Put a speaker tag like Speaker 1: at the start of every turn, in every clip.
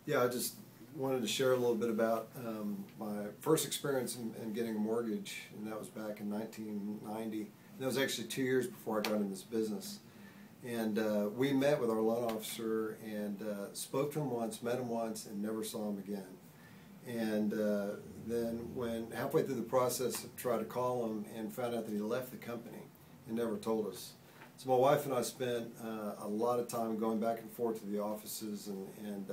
Speaker 1: Yeah, I just wanted to share a little bit about my first experience in getting a mortgage, and that was back in 1990. And that was actually 2 years before I got in this business. And we met with our loan officer and spoke to him once, met him once, and never saw him again. And then when halfway through the process, I tried to call him and found out that he left the company and never told us. So my wife and I spent a lot of time going back and forth to the offices and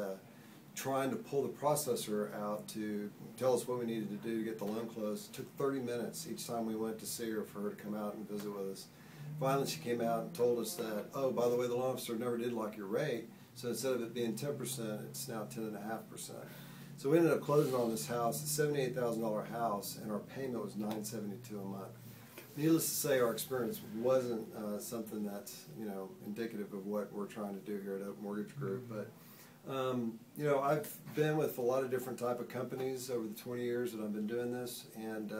Speaker 1: trying to pull the processor out to tell us what we needed to do to get the loan closed. It took 30 minutes each time we went to see her for her to come out and visit with us. Finally, she came out and told us that, oh, by the way, the loan officer never did like your rate, so instead of it being 10%, it's now 10.5%. So we ended up closing on this house, a $78,000 house, and our payment was $972 a month. Needless to say, our experience wasn't something that's indicative of what we're trying to do here at Oak Mortgage Group. But I've been with a lot of different type of companies over the 20 years that I've been doing this, and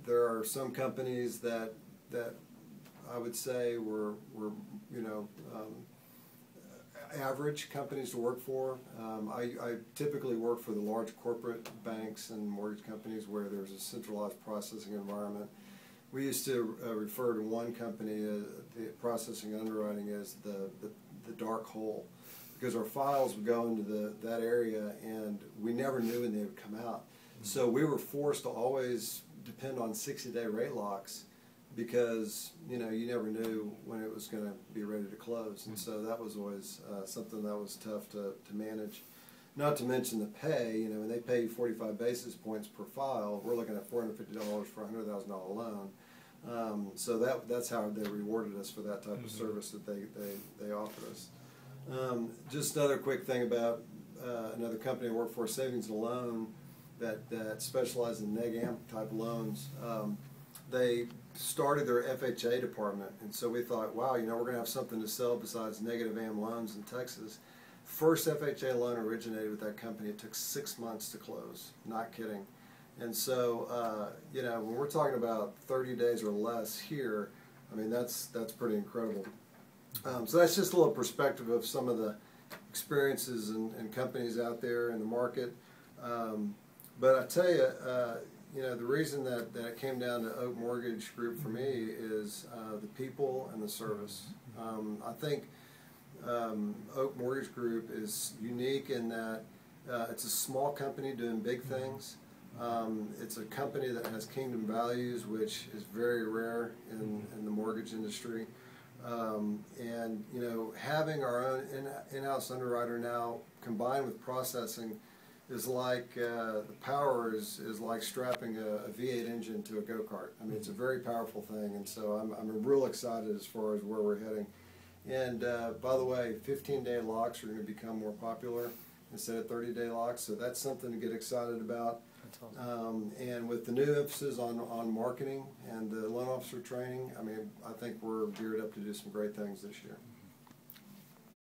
Speaker 1: there are some companies that I would say were average companies to work for. I typically work for the large corporate banks and mortgage companies where there's a centralized processing environment. We used to refer to one company, the processing and underwriting, as the dark hole, because our files would go into that area and we never knew when they would come out. So we were forced to always depend on 60-day rate locks, because you never knew when it was going to be ready to close, and so that was always something that was tough to manage. Not to mention the pay. When they pay you 45 basis points per file, we're looking at $450 for a $100,000 loan. So that's how they rewarded us for that type of service that they offered us. Just another quick thing about another company I work for, Savings and Loan, that specializes in neg amp type loans. They started their FHA department, and so we thought, wow, we're going to have something to sell besides negative AM loans in Texas. First FHA loan originated with that company. It took 6 months to close. Not kidding. And so, when we're talking about 30 days or less here, I mean, that's pretty incredible. So that's just a little perspective of some of the experiences and companies out there in the market. But I tell you, the reason that it came down to Oak Mortgage Group for me is the people and the service. I think Oak Mortgage Group is unique in that it's a small company doing big things. It's a company that has kingdom values, which is very rare in the mortgage industry. And having our own in-house underwriter now combined with processing is like the power is like strapping a V8 engine to a go-kart. I mean, it's a very powerful thing, and so I'm real excited as far as where we're heading. And by the way, 15-day locks are going to become more popular instead of 30-day locks, so that's something to get excited about. That's awesome. And with the new emphasis on marketing and the loan officer training, I mean, I think we're geared up to do some great things this year.